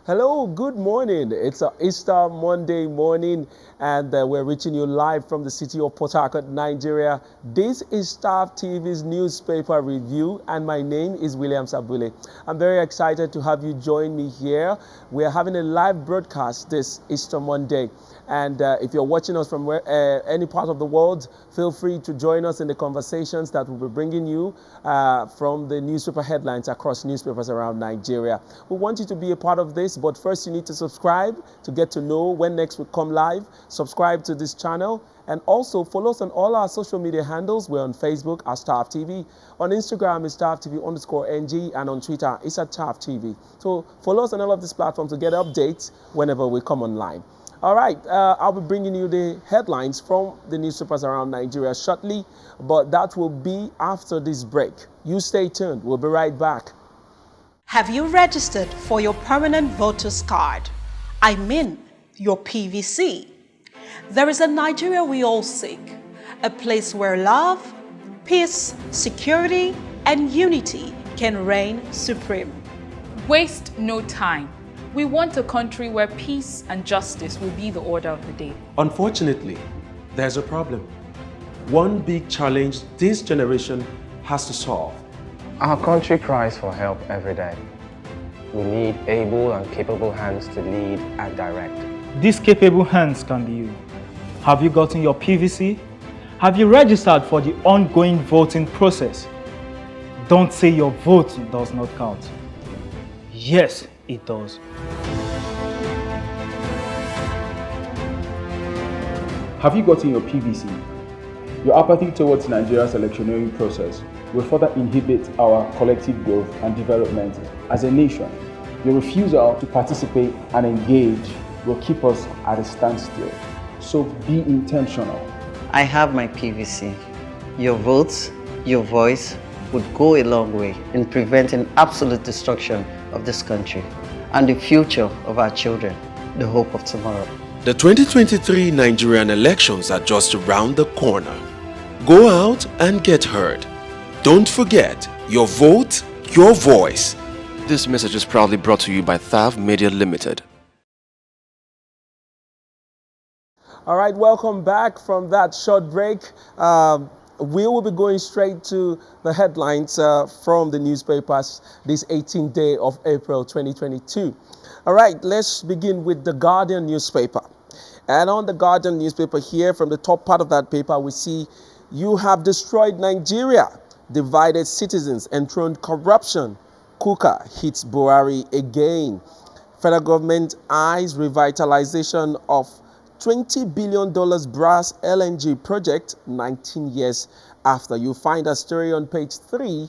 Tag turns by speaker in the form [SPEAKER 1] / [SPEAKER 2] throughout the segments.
[SPEAKER 1] Hello, good morning. It's a Easter Monday morning, and we're reaching you live from the city of Port Harcourt, Nigeria. This is Staff TV's newspaper review, and my name is William Sabule. I'm very excited to have you join me here. We're having a live broadcast this Easter Monday, and if you're watching us from any part of the world, feel free to join us in the conversations that we'll be bringing you from the newspaper headlines across newspapers around Nigeria. We want you to be a part of this, but first you need to subscribe to get to know when next we come live. Subscribe to this channel and also follow us on all our social media handles. We're on Facebook at Staff TV, on Instagram is Staff TV_NG, and on Twitter it's at Staff TV. So follow us on all of these platforms to get updates whenever we come online. All right, I'll be bringing you the headlines from the newspapers around Nigeria shortly, but that will be after this break. You stay tuned. We'll be right back.
[SPEAKER 2] Have you registered for your permanent voter's card? I mean, your PVC. There is a Nigeria we all seek, a place where love, peace, security, and unity can reign supreme.
[SPEAKER 3] Waste no time. We want a country where peace and justice will be the order of the day.
[SPEAKER 1] Unfortunately, there's a problem. One big challenge this generation has to solve.
[SPEAKER 4] Our country cries for help every day. We need able and capable hands to lead and direct.
[SPEAKER 5] These capable hands can be you. Have you gotten your PVC? Have you registered for the ongoing voting process? Don't say your vote does not count. Yes, it does.
[SPEAKER 6] Have you gotten your PVC? Your apathy towards Nigeria's electioneering process will further inhibit our collective growth and development as a nation. Your refusal to participate and engage will keep us at a standstill. So be intentional.
[SPEAKER 7] I have my PVC. Your votes, your voice would go a long way in preventing absolute destruction of this country and the future of our children, the hope of tomorrow.
[SPEAKER 8] The 2023 Nigerian elections are just around the corner. Go out and get heard. Don't forget, your vote, your voice. This message is proudly brought to you by THAV Media Limited.
[SPEAKER 1] All right, welcome back from that short break. We will be going straight to the headlines from the newspapers this 18th day of April 2022. All right, let's begin with the Guardian newspaper. And on the Guardian newspaper here, from the top part of that paper, we see you have destroyed Nigeria, divided citizens, enthroned corruption. Kukah hits Buhari again. Federal government eyes revitalization of $20 billion brass LNG project 19 years after. You find a story on page 3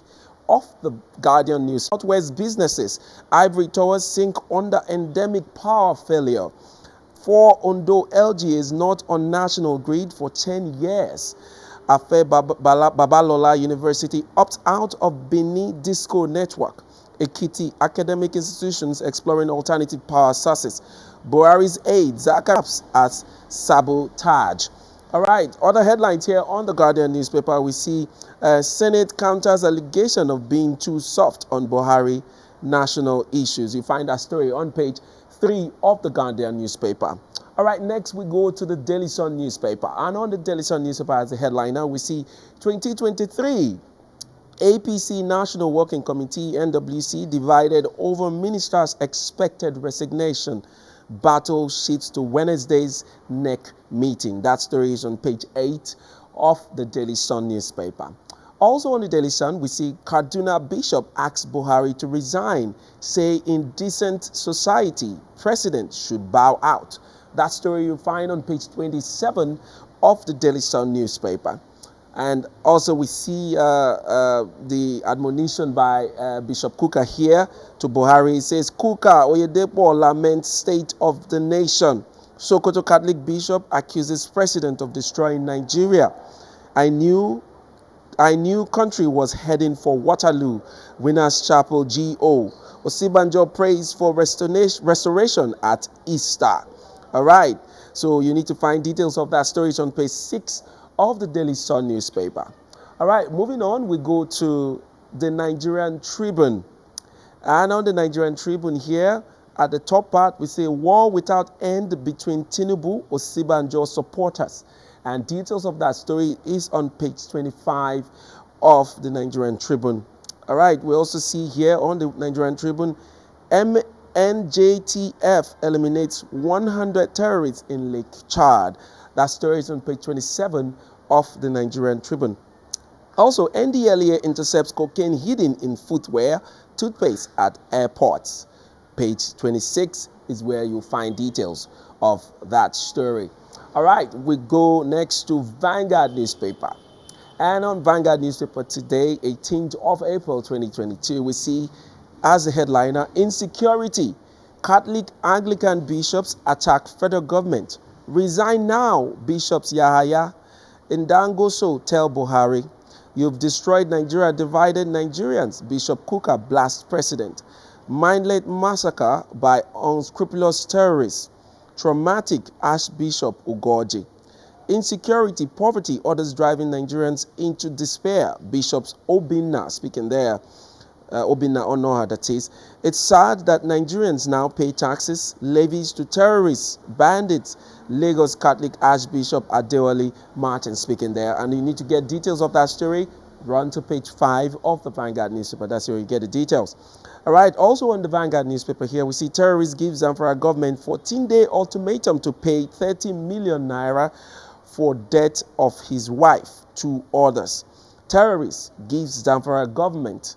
[SPEAKER 1] of the Guardian News. Southwest businesses, Ivory Towers sink under endemic power failure. 4 Ondo LGAs not on national grid for 10 years. Afe Babalola University opts out of Benin Disco Network. Ekiti academic institutions exploring alternative power sources. Buhari's aide Zakaps as sabotage. All right, other headlines here on the Guardian newspaper. We see Senate counters allegation of being too soft on Buhari national issues. You find that story on page 3 of the Guardian newspaper. All right, next we go to the Daily Sun newspaper. And on the Daily Sun newspaper as a headliner, we see 2023 APC National Working Committee, NWC, divided over ministers' expected resignation. Battle shifts to Wednesday's NEC meeting. That story is on page 8 of the Daily Sun newspaper. Also on the Daily Sun, we see Kaduna Bishop asks Buhari to resign, say in decent society, president should bow out. That story you find on page 27 of the Daily Sun newspaper. And also we see the admonition by Bishop Kukah here to Buhari. He says, Kukah, Oyedepo laments state of the nation. Sokoto Catholic Bishop accuses president of destroying Nigeria. I knew country was heading for Waterloo. Winners Chapel GO. Osibanjo prays for restoration at Easter. All right. So you need to find details of that story. It's on page 6 of the Daily Sun newspaper. All right, moving on, we go to the Nigerian Tribune. And on the Nigerian Tribune here, at the top part, we say war without end between Tinubu, Osibanjo supporters. And details of that story is on page 25 of the Nigerian Tribune. All right, we also see here on the Nigerian Tribune, NJTF eliminates 100 terrorists in Lake Chad. That story is on page 27 of the Nigerian Tribune. Also, NDLEA intercepts cocaine hidden in footwear, toothpaste at airports. Page 26 is where you'll find details of that story. All right, we go next to Vanguard newspaper. And on Vanguard newspaper today, 18th of April 2022, we see as a headliner, insecurity. Catholic Anglican bishops attack federal government. Resign now, Bishops Yahaya. Ndangoso tell Buhari, you've destroyed Nigeria, divided Nigerians. Bishop Kukah blasts president. Mindless massacre by unscrupulous terrorists. Traumatic, Archbishop Ugoji. Insecurity, poverty, others driving Nigerians into despair. Bishops Obinna speaking there. Obinna Onoha, that is. It's sad that Nigerians now pay taxes, levies to terrorists, bandits. Lagos Catholic Archbishop Adewale Martin speaking there. And you need to get details of that story. Run to page 5 of the Vanguard newspaper. That's where you get the details. All right. Also on the Vanguard newspaper here, we see terrorists give Zamfara government 14-day ultimatum to pay 30 million naira for death of his wife to others. Terrorists gives Zamfara government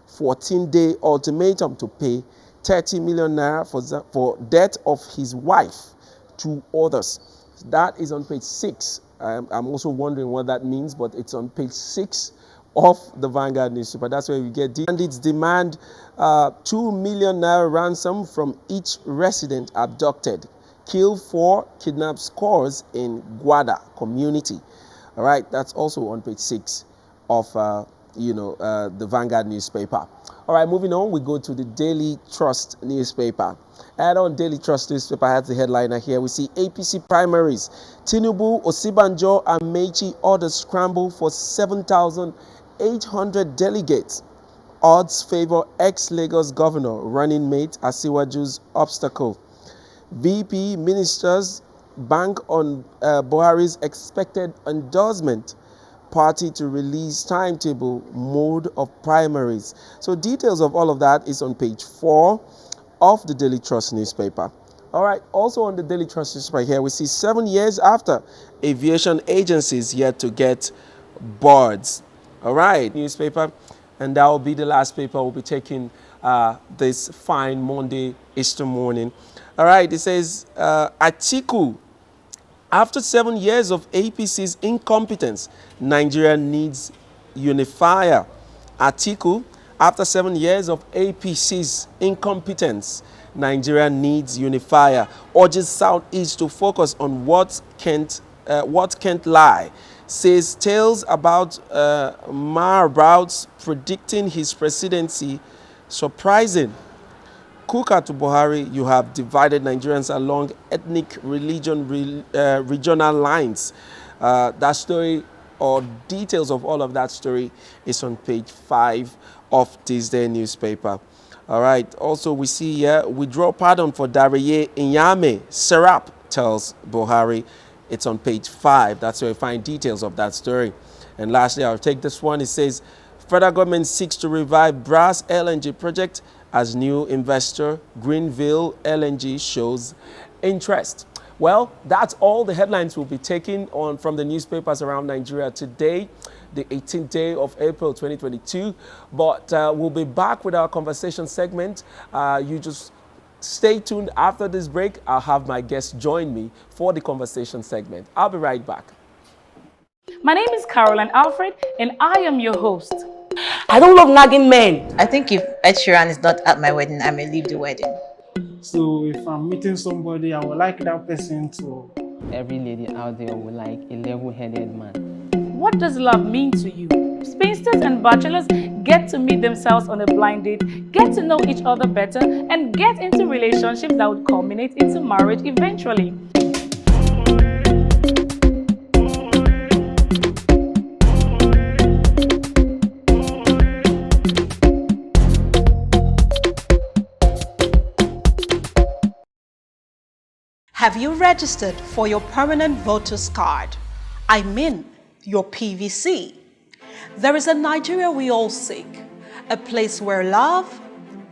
[SPEAKER 1] 14-day ultimatum to pay 30 million naira for death of his wife to others. That is on page 6. I'm also wondering what that means, but it's on page 6 of the Vanguard newspaper. That's where we get bandits demand 2 million naira ransom from each resident abducted. Kill 4, kidnap scores in Gwada community. All right, that's also on page 6 of the Vanguard newspaper. All right, moving on, we go to the Daily Trust newspaper. And on Daily Trust newspaper, I have the headliner here. We see APC primaries. Tinubu, Osibanjo, and Mechi orders scramble for 7,800 delegates. Odds favor ex-Lagos governor, running mate Asiwaju's obstacle. VP ministers bank on Buhari's expected endorsement. Party to release timetable, mode of primaries. So details of all of that is on page 4 of the Daily Trust newspaper. All right, also on the Daily Trust newspaper here, we see 7 years after aviation agencies yet to get boards. All right, newspaper, and that will be the last paper we'll be taking this fine Monday, Easter morning. All right, it says Atiku. After 7 years of APC's incompetence, Nigeria needs Unifier. Atiku, after 7 years of APC's incompetence, Nigeria needs Unifier. Urges Southeast to focus on what can't lie. Says tales about Marabouts predicting his presidency surprising. Kukah to Buhari, you have divided Nigerians along ethnic, regional lines. That story or details of all of that story is on page 5 of this day newspaper. All right. Also, we see here, withdraw pardon for Dareye Inyame. Serap tells Buhari. It's on page 5. That's where you find details of that story. And lastly, I'll take this one. It says, federal government seeks to revive Brass LNG project as new investor Greenville LNG shows interest. Well, that's all the headlines we'll be taking on from the newspapers around Nigeria today, the 18th day of April 2022. But we'll be back with our conversation segment. You just stay tuned. After this break, I'll have my guests join me for the conversation segment. I'll be right back.
[SPEAKER 3] My name is Caroline Alfred, and I am your host.
[SPEAKER 9] I don't love nagging men.
[SPEAKER 10] I think if Ed Sheeran is not at my wedding, I may leave the wedding.
[SPEAKER 11] So if I'm meeting somebody, I would like that person to...
[SPEAKER 12] Every lady out there would like a level-headed man.
[SPEAKER 3] What does love mean to you? Spinsters and bachelors get to meet themselves on a blind date, get to know each other better, and get into relationships that would culminate into marriage eventually.
[SPEAKER 2] Have you registered for your permanent voter's card? I mean, your PVC. There is a Nigeria we all seek, a place where love,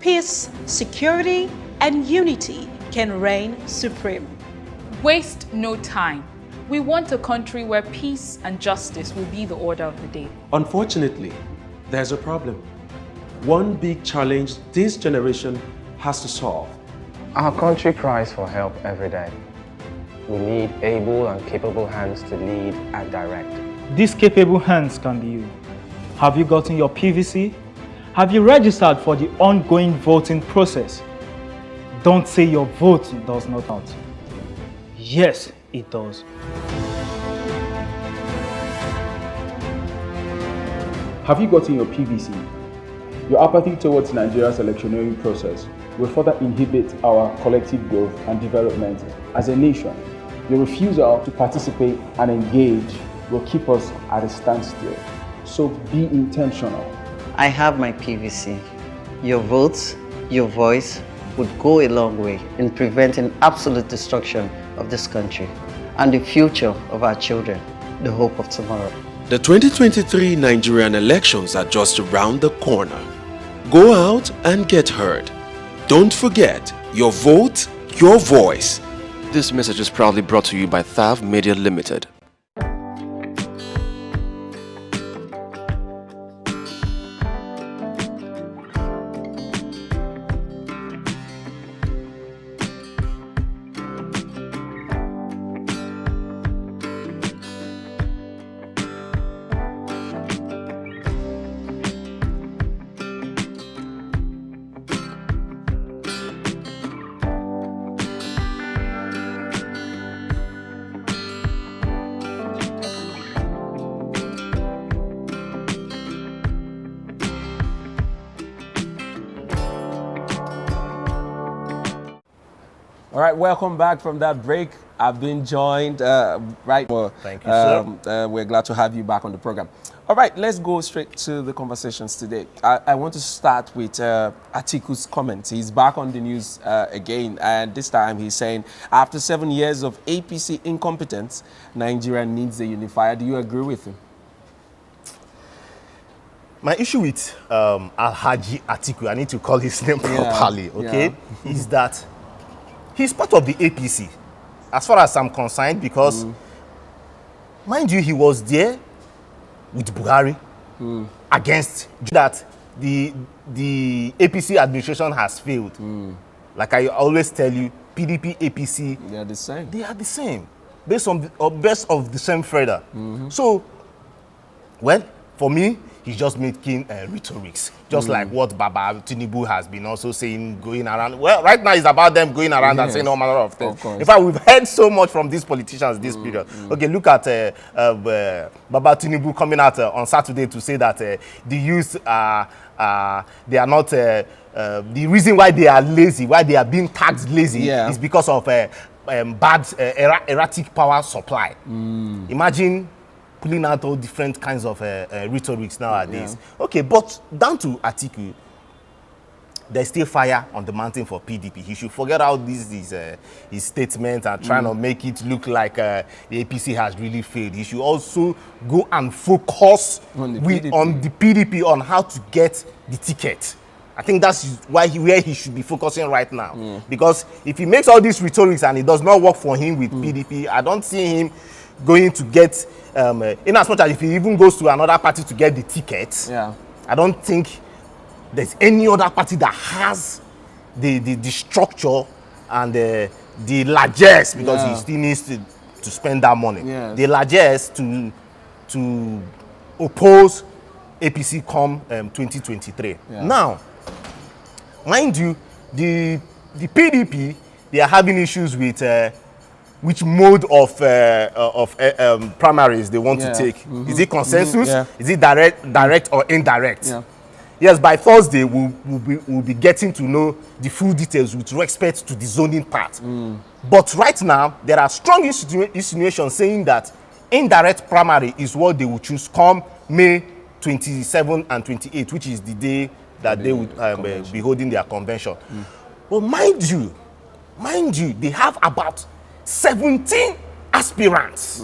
[SPEAKER 2] peace, security, and unity can reign supreme.
[SPEAKER 3] Waste no time. We want a country where peace and justice will be the order of the day.
[SPEAKER 8] Unfortunately, there's a problem. One big challenge this generation has to solve.
[SPEAKER 4] Our country cries for help every day. We need able and capable hands to lead and direct.
[SPEAKER 5] These capable hands can be you. Have you gotten your PVC? Have you registered for the ongoing voting process? Don't say your vote does not count. Yes, it does.
[SPEAKER 6] Have you gotten your PVC? Your apathy towards Nigeria's electioneering process will further inhibit our collective growth and development as a nation. Your refusal to participate and engage will keep us at a standstill. So be intentional.
[SPEAKER 7] I have my PVC. Your votes, your voice would go a long way in preventing absolute destruction of this country and the future of our children, the hope of tomorrow.
[SPEAKER 8] The 2023 Nigerian elections are just around the corner. Go out and get heard. Don't forget, your vote, your voice. This message is proudly brought to you by Thav Media Limited.
[SPEAKER 1] All right, welcome back from that break. I've been joined right.
[SPEAKER 13] Thank you, sir.
[SPEAKER 1] We're glad to have you back on the program. All right, let's go straight to the conversations today. I want to start with Atiku's comments. He's back on the news again, and this time he's saying, after 7 years of APC incompetence, Nigeria needs a unifier. Do you agree with him?
[SPEAKER 13] My issue with Alhaji Atiku, I need to call his name properly, okay, is that he's part of the APC, as far as I'm concerned, because, mind you, he was there with Buhari against that the APC administration has failed. Like I always tell you, PDP, APC,
[SPEAKER 1] they are the same.
[SPEAKER 13] They are the same, based on best of the same feather. So, well, for me, he's just making rhetorics, just like what Baba Tinubu has been also saying, going around. Well, right now it's about them going around and saying all manner of things. In fact, we've heard so much from these politicians this period. Okay, look at Baba Tinubu coming out on Saturday to say that the youth they are not. The reason why they are lazy, why they are being taxed lazy, is because of bad erratic power supply. Imagine pulling out all different kinds of rhetorics nowadays. Okay, but down to Atiku, there's still fire on the mountain for PDP. He should forget all his statements and trying to make it look like the APC has really failed. He should also go and focus on the PDP on how to get the ticket. I think that's where he should be focusing right now. Because if he makes all these rhetorics and it does not work for him with PDP, I don't see him going to get, in as much as if he even goes to another party to get the ticket, I don't think there's any other party that has the structure and the largesse, because he still needs to spend that money. The largesse to oppose APC come 2023. Now, mind you, the PDP, they are having issues with which mode of primaries they want to take. Is it consensus? Is it direct or indirect? Yes, by Thursday, we'll be getting to know the full details with respect to the zoning part. But right now, there are strong insinuations saying that indirect primary is what they will choose come May 27 and 28, which is the day that they will be holding their convention. But mind you, they have about 17 aspirants.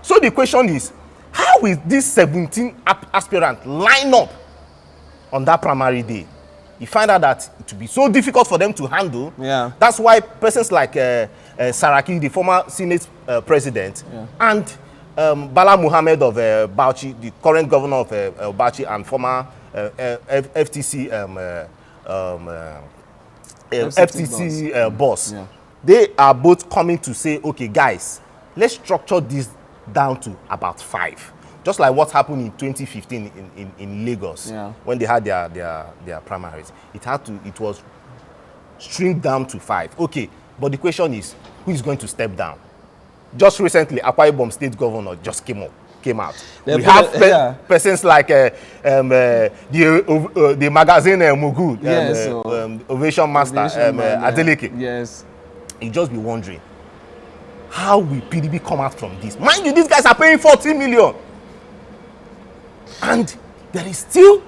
[SPEAKER 13] So the question is, how will these 17 aspirants line up on that primary day? You find out that it will be so difficult for them to handle.
[SPEAKER 1] Yeah.
[SPEAKER 13] That's why persons like Saraki, the former Senate president, and Bala Muhammad of Bauchi, the current governor of Bauchi and former FTC boss, they are both coming to say, okay, guys, let's structure this down to about 5. Just like what happened in 2015 in Lagos, when they had their primaries. It was streamed down to 5. Okay, but the question is, who is going to step down? Just recently, Akwa Ibom state governor just came out. We have persons like the magazine Mugu, Ovation Master, Adeleke.
[SPEAKER 1] Yes.
[SPEAKER 13] You just be wondering, how will PDP come out from this? Mind you, these guys are paying 40 million. And there is still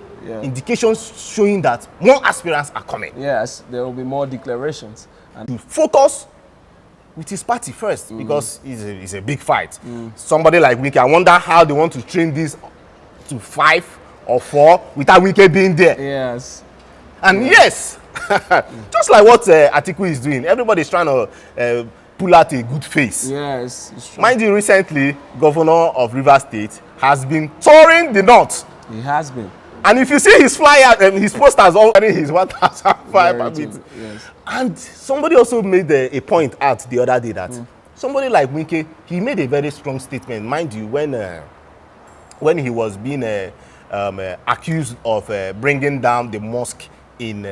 [SPEAKER 13] indications showing that more aspirants are coming.
[SPEAKER 1] Yes, there will be more declarations. And
[SPEAKER 13] to focus with his party first, because it's a big fight. Somebody like Wike, I wonder how they want to train this to 5 or 4 without Wike being there.
[SPEAKER 1] Yes.
[SPEAKER 13] And yes, just like what Atiku is doing, everybody's trying to pull out a good face.
[SPEAKER 1] Yes, it's true.
[SPEAKER 13] Mind you, recently, Governor of Rivers State has been touring the north.
[SPEAKER 1] He has been.
[SPEAKER 13] And if you see his flyer and his posters already, his 1,500.
[SPEAKER 1] Yes.
[SPEAKER 13] And somebody also made a point out the other day that somebody like Wike, he made a very strong statement. Mind you, when he was being accused of bringing down the mosque in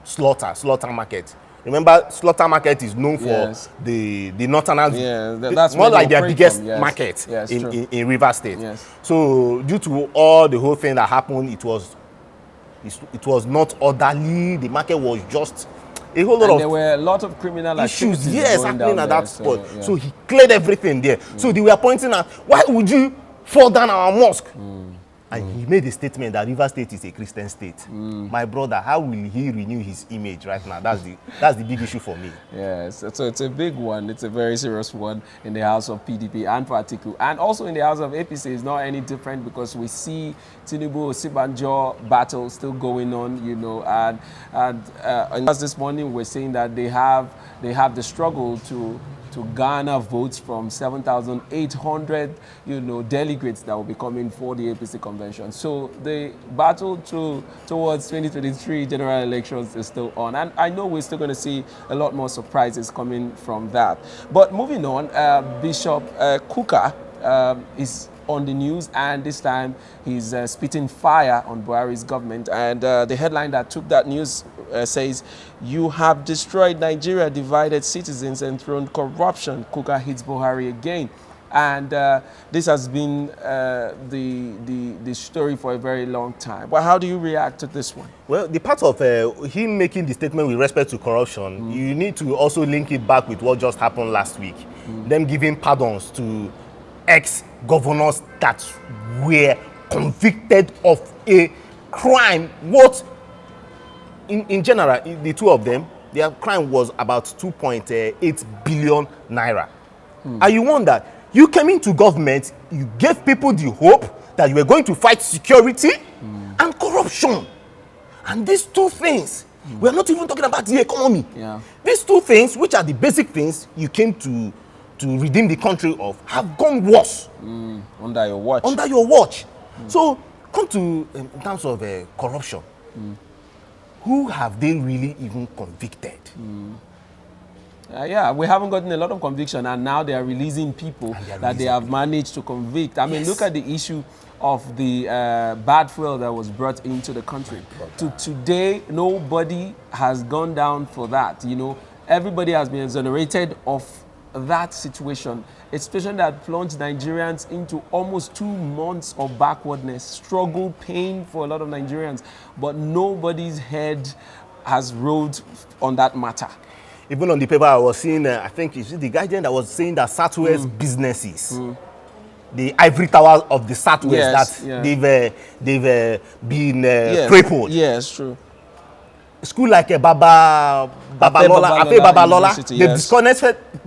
[SPEAKER 13] Slaughter Market. Remember, Slaughter Market is known for the northerners.
[SPEAKER 1] Yeah, that's
[SPEAKER 13] more like their biggest
[SPEAKER 1] from.
[SPEAKER 13] market
[SPEAKER 1] Yes,
[SPEAKER 13] in Rivers State.
[SPEAKER 1] Yes.
[SPEAKER 13] So due to all the whole thing that happened, it was not orderly. The market was just a whole lot of.
[SPEAKER 1] There were a lot of criminal
[SPEAKER 13] issues.
[SPEAKER 1] Yes,
[SPEAKER 13] happening at that spot. So he cleared everything there. So they were pointing out, why would you fall down our mosque? And he made a statement that Rivers State is a Christian state. My brother, how will he renew his image right now? That's the big issue for me.
[SPEAKER 1] Yes, so it's a big one. It's a very serious one in the house of PDP and for Atiku. And also in the house of APC is not any different, because we see Tinubu Osibanjo battle still going on, you know, and this morning we're saying that they have the struggle to garner votes from 7,800, you know, delegates that will be coming for the APC convention. So the battle towards 2023 general elections is still on. And I know we're still going to see a lot more surprises coming from that. But moving on, Bishop Kukah is on the news, and this time he's spitting fire on Buhari's government. And the headline that took that news says, "You have destroyed Nigeria, divided citizens, and thrown corruption. Kukah hits Buhari again." And this has been the story for a very long time. But how do you react to this one?
[SPEAKER 13] Well, the part of him making the statement with respect to corruption, you need to also link it back with what just happened last week. Them giving pardons to ex-governors that were convicted of a crime. What, in general, the two of them, their crime was about 2.8 billion naira. And you wonder, you came into government, you gave people the hope that you were going to fight security and corruption. And these two things, we're not even talking about the economy. These two things, which are the basic things you came to redeem the country of, have gone worse.
[SPEAKER 1] Under your watch.
[SPEAKER 13] Under your watch. So, come to, in terms of corruption, who have they really even convicted?
[SPEAKER 1] Yeah, we haven't gotten a lot of conviction, and now they are releasing people that they have managed to convict. I mean, look at the issue of the bad fuel that was brought into the country. To today, nobody has gone down for that. You know, everybody has been exonerated of that situation, a situation that plunged Nigerians into almost 2 months of backwardness, struggle, pain for a lot of Nigerians, but nobody's head has rolled on that matter.
[SPEAKER 13] Even on the paper, I was seeing, I think it's the Guardian that was saying that Southwest businesses, the ivory tower of the Southwest, they've been crippled.
[SPEAKER 1] Yes, true.
[SPEAKER 13] school like a Babalola,
[SPEAKER 1] University,
[SPEAKER 13] they've
[SPEAKER 1] yes.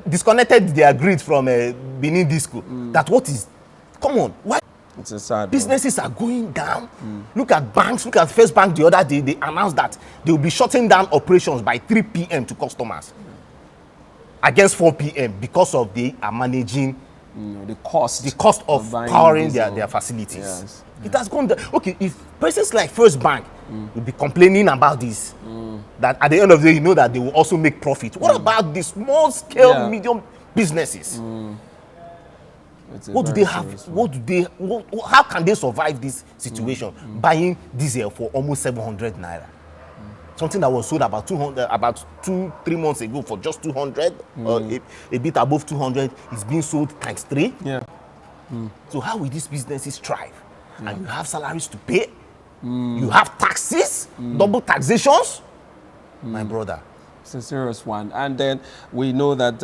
[SPEAKER 13] disconnected their grid from Benin Disco. That what is, come on, why?
[SPEAKER 1] It's a sad
[SPEAKER 13] Businesses are going down. Look at banks. Look at First Bank the other day. They announced that they will be shutting down operations by 3 p.m. to customers against 4 p.m. because of they are managing
[SPEAKER 1] the cost
[SPEAKER 13] of powering their facilities.
[SPEAKER 1] Yes.
[SPEAKER 13] It has gone down. Okay, if persons like First Bank will be complaining about this, that at the end of the day, you know that they will also make profit. What about the small scale, medium businesses? What do they have? How can they survive this situation? Buying diesel for almost 700 naira. Something that was sold about 2-3 months ago for just 200, or a bit above 200, is being sold times 3.
[SPEAKER 1] Yeah.
[SPEAKER 13] So how will these businesses thrive? And you have salaries to pay. You have taxes, double taxations. My brother,
[SPEAKER 1] it's a serious one. And then we know that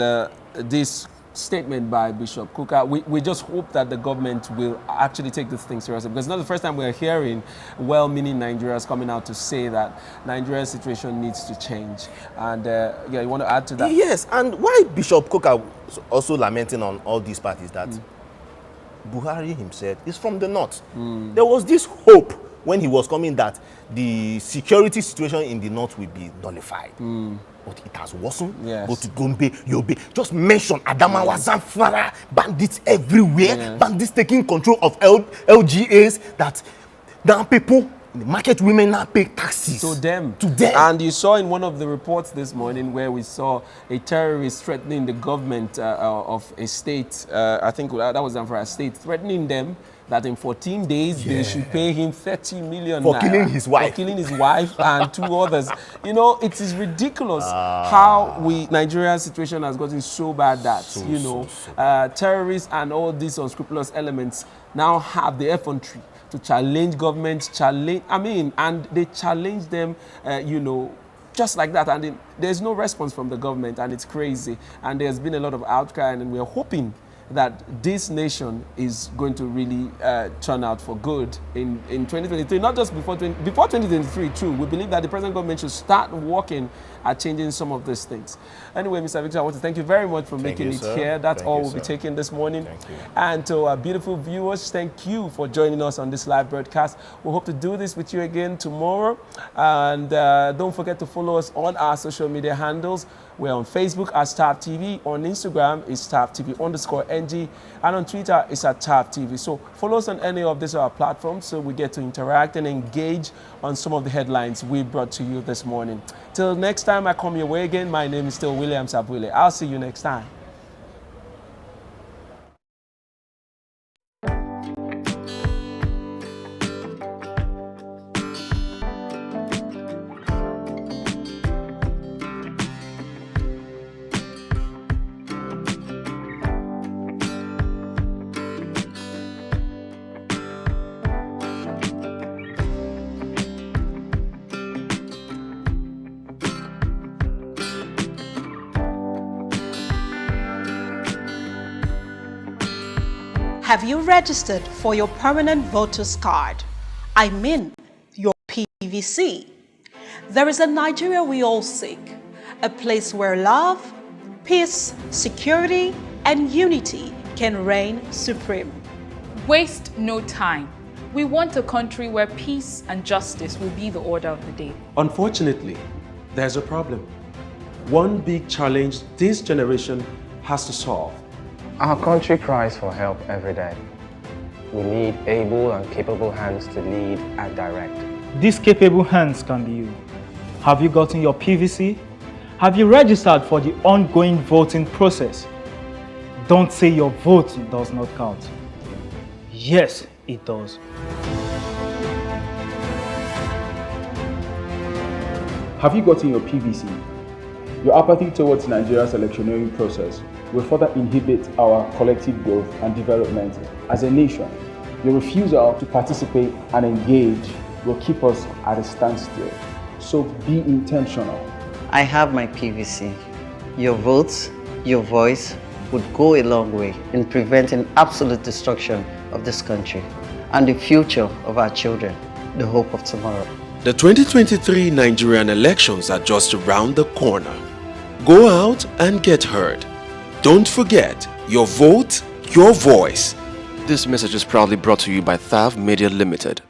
[SPEAKER 1] this statement by Bishop Kukah, we just hope that the government will actually take this thing seriously, because it's not the first time we're hearing well-meaning Nigerians coming out to say that Nigeria's situation needs to change. And yeah, you want to add to that?
[SPEAKER 13] Yes, and why Bishop Kukah also lamenting on all these parties that Buhari himself is from the north. There was this hope when he was coming that the security situation in the north will be nullified. But it has worsened.
[SPEAKER 1] Yes.
[SPEAKER 13] Go to Gombe, Yobe. Just mention Adamawa, Zamfara, bandits everywhere.
[SPEAKER 1] Yes.
[SPEAKER 13] Bandits taking control of LGAs. That now people, the market women now pay taxes.
[SPEAKER 1] To them.
[SPEAKER 13] To them.
[SPEAKER 1] And you saw in one of the reports this morning where we saw a terrorist threatening the government of a state, I think that was Zamfara state, threatening them that in 14 days they should pay him 30 million
[SPEAKER 13] for
[SPEAKER 1] naira
[SPEAKER 13] killing his wife.
[SPEAKER 1] For killing his wife and 2 others. You know, it is ridiculous how Nigeria's situation has gotten so bad that, terrorists and all these unscrupulous elements now have the effrontery to challenge government, and they challenge them, just like that. And there's no response from the government, and it's crazy. And there's been a lot of outcry, and we're hoping that this nation is going to really turn out for good in 2023, not just before 2023 too. We believe that the present government should start working at changing some of these things. Anyway, Mr. Victor, I want to thank you very much for making it here. That's all we'll be taking this morning.
[SPEAKER 13] Thank you.
[SPEAKER 1] And to our beautiful viewers, thank you for joining us on this live broadcast. We hope to do this with you again tomorrow. And don't forget to follow us on our social media handles. We're on Facebook at Staff TV. On Instagram is Staff TV_NG. And on Twitter it's at Staff TV. So follow us on any of these platforms so we get to interact and engage on some of the headlines we brought to you this morning. Till next time I come your way again, my name is still William Sabule. I'll see you next time.
[SPEAKER 2] Have you registered for your permanent voter's card? I mean, your PVC. There is a Nigeria we all seek, a place where love, peace, security, and unity can reign supreme.
[SPEAKER 3] Waste no time. We want a country where peace and justice will be the order of the day.
[SPEAKER 8] Unfortunately, there's a problem. One big challenge this generation has to solve.
[SPEAKER 4] Our country cries for help every day. We need able and capable hands to lead and direct.
[SPEAKER 5] These capable hands can be you. Have you gotten your PVC? Have you registered for the ongoing voting process? Don't say your vote does not count. Yes, it does.
[SPEAKER 6] Have you gotten your PVC? Your apathy towards Nigeria's electioneering process will further inhibit our collective growth and development as a nation. Your refusal to participate and engage will keep us at a standstill. So be intentional.
[SPEAKER 7] I have my PVC. Your votes, your voice would go a long way in preventing absolute destruction of this country and the future of our children, the hope of tomorrow.
[SPEAKER 8] The 2023 Nigerian elections are just around the corner. Go out and get heard. Don't forget, your vote, your voice.
[SPEAKER 4] This message is proudly brought to you by Thav Media Limited.